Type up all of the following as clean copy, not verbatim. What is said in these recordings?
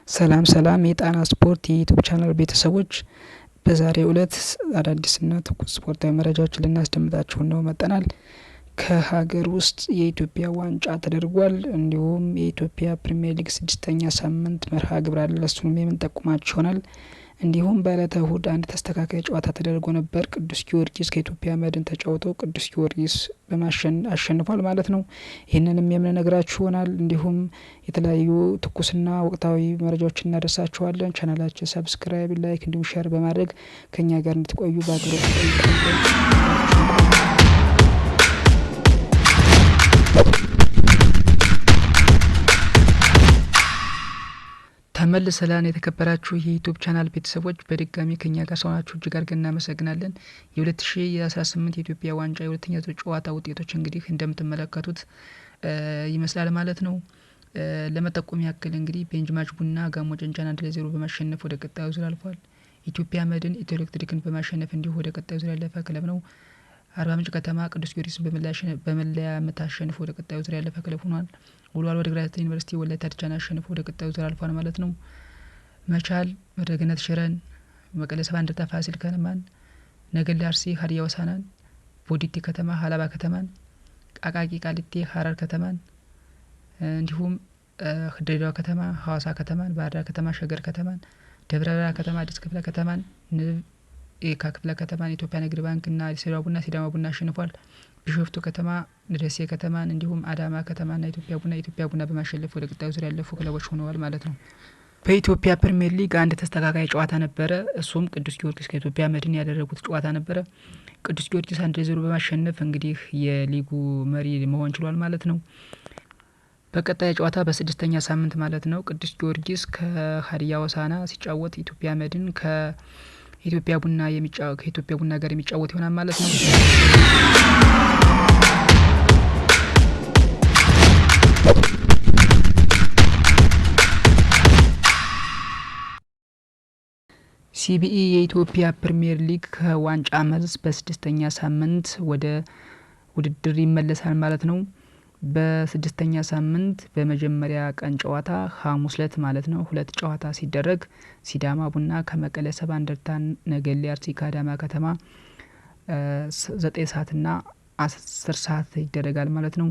ሰላም የጣና ስፖርት የዩቲዩብ ቻናል ቤተሰቦች በዛሬው ዕለት አዳዲስና ትኩስ ስፖርታዊ መረጃዎችን ልናስደምጣችሁ ነው መጥተናል። ከሀገር ውስጥ የኢትዮጵያ ዋንጫ ተደርጓል። እንዲሁም የኢትዮጵያ ፕሪሚየር ሊግ 6ኛ ሳምንት መርሃ ግብር አለ። እሱንም የምንጠቁማችሁ ይሆናል። እንዲሁም በዕለተ እሁድ አንድ ተስተካካይ ጨዋታ ተደርጎ ነበር። ቅዱስ ጊዮርጊስ ከኢትዮጵያ መድን ተጫውቶ ቅዱስ ጊዮርጊስ አሸንፏል ማለት ነው። ይህንንም የምንነግራችሁ ይሆናል። እንዲሁም የተለያዩ ትኩስና ወቅታዊ መረጃዎችን እናደርሳችኋለን። ቻናላችን ሰብስክራይብ፣ ላይክ እንዲሁም ሼር በማድረግ ከኛ ጋር እንድትቆዩ በአክብሮት እንጠይቃለን። ተመልሰናል። የተከበራችሁ የዩቲዩብ ቻናል ቤተሰቦች በድጋሚ ከኛ ጋር ስለሆናችሁ እጅግ አድርገን እናመሰግናለን። የ2018 የኢትዮጵያ ዋንጫ የሁለተኛ ዙር ጨዋታ ውጤቶች እንግዲህ እንደምትመለከቱት ይመስላል ማለት ነው። ለመጠቆም ያክል እንግዲህ ቤንጅማች ቡና ጋሞ ጨንቻን 1-0 በማሸነፍ ወደ ቀጣዩ ዙር አልፏል። ኢትዮጵያ መድን ኢትዮ ኤሌክትሪክን በማሸነፍ እንዲሁ ወደ ቀጣዩ ዙር ያለፈ ክለብ ነው። አርባ ምንጭ ከተማ ቅዱስ ጊዮርጊስን በመለያ ምት አሸንፎ ወደ ቀጣዩ ዙር ያለፈ ክለብ ሆኗል። ወልዋሎ ዓዲግራት ዩኒቨርሲቲ ወላይታ ዲቻን አሸንፎ ወደ ቀጣዩ ዙር አልፏል ማለት ነው። መቻል መድረገነት ሽረን፣ መቀለ ሰባ እንደርታ ፋሲል ከነማን፣ ነገሌ አርሲ ሀዲያ ሆሳዕናን፣ ቦዲቲ ከተማ ሀላባ ከተማን፣ አቃቂ ቃሊቲ ሀረር ከተማን፣ እንዲሁም ድሬዳዋ ከተማ ሀዋሳ ከተማን፣ ባህር ዳር ከተማ ሸገር ከተማን፣ ደብረ ብርሃን ከተማ አዲስ ክፍለ ከተማን፣ ኤካ ክፍለ ከተማን፣ ኢትዮጵያ ንግድ ባንክ እና ሲዳማ ቡና አሸንፏል። ቢሾፍቱ ከተማ ደሴ ከተማን እንዲሁም አዳማ ከተማና ኢትዮጵያ ቡና በማሸነፍ ወደ ቀጣዩ ዙር ያለፉ ክለቦች ሆነዋል ማለት ነው። በኢትዮጵያ ፕሪሚየር ሊግ አንድ ተስተካካይ ጨዋታ ነበረ። እሱም ቅዱስ ጊዮርጊስ ከኢትዮጵያ መድን ያደረጉት ጨዋታ ነበረ። ቅዱስ ጊዮርጊስ 1-0 በማሸነፍ እንግዲህ የሊጉ መሪ መሆን ችሏል ማለት ነው። በቀጣይ ጨዋታ በ6ኛ ሳምንት ማለት ነው ቅዱስ ጊዮርጊስ ከሀዲያ ሆሳዕና ሲጫወት ኢትዮጵያ መድን ከኢትዮጵያ ቡና ጋር የሚጫወት ይሆናል ማለት ነው። ሲቢኢ የኢትዮጵያ ፕሪሚየር ሊግ ከዋንጫ መልስ በ6ኛ ሳምንት ወደ ውድድር ይመለሳል ማለት ነው። በ6ኛ ሳምንት በመጀመሪያ ቀን ጨዋታ ሐሙስ ዕለት ማለት ነው 2 ጨዋታ ሲደረግ ሲዳማ ቡና ከመቀለ ሰባ እንደርታ፣ ነገሌ አርሲ ከአዳማ ከተማ 9 ሰዓትና 10 ሰዓት ይደረጋል ማለት ነው።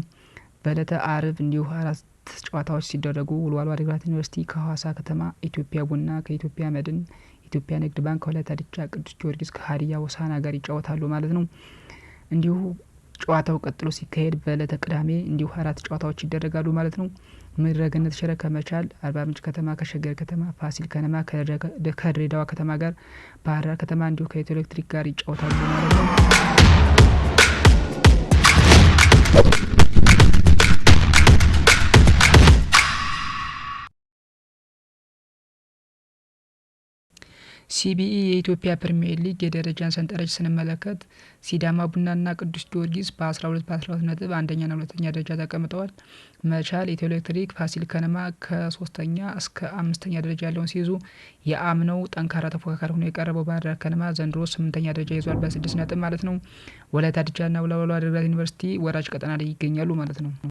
በዕለተ አርብ እንዲሁ 4 ጨዋታዎች ሲደረጉ ወልዋሎ ዓዲግራት ዩኒቨርሲቲ ከሀዋሳ ከተማ፣ ኢትዮጵያ ቡና ከኢትዮጵያ መድን፣ ኢትዮጵያ ንግድ ባንክ ከወላይታ ዲቻ፣ ቅዱስ ጊዮርጊስ ከሀዲያ ሆሳዕና ጋር ይጫወታሉ ማለት ነው። እንዲሁ ጨዋታው ቀጥሎ ሲካሄድ በዕለተ ቅዳሜ እንዲሁ 4 ጨዋታዎች ይደረጋሉ ማለት ነው። መድረገነት ሽረ ከመቻል፣ አርባ ምንጭ ከተማ ከሸገር ከተማ፣ ፋሲል ከነማ ከድሬዳዋ ከተማ ጋር፣ ባህር ዳር ከተማ እንዲሁ ከኢትዮ ኤሌክትሪክ ጋር ይጫወታሉ ማለት ነው። ሲቢኢ የኢትዮጵያ ፕሪሚየር ሊግ የደረጃን ሰንጠረዥ ስንመለከት ሲዳማ ቡናና ቅዱስ ጊዮርጊስ በ12 ነጥብ አንደኛና ሁለተኛ ደረጃ ተቀምጠዋል። መቻል፣ ኢትዮ ኤሌክትሪክ፣ ፋሲል ከነማ ከ3ኛ እስከ 5ኛ ደረጃ ያለውን ሲይዙ የአምነው ጠንካራ ተፎካካሪ ሆኖ የቀረበው ባህር ዳር ከነማ ዘንድሮ 8ኛ ደረጃ ይዟል በ6 ነጥብ ማለት ነው። ወላይታ ዲቻና ወልዋሎ ዓዲግራት ዩኒቨርሲቲ ወራጅ ቀጠና ላይ ይገኛሉ ማለት ነው።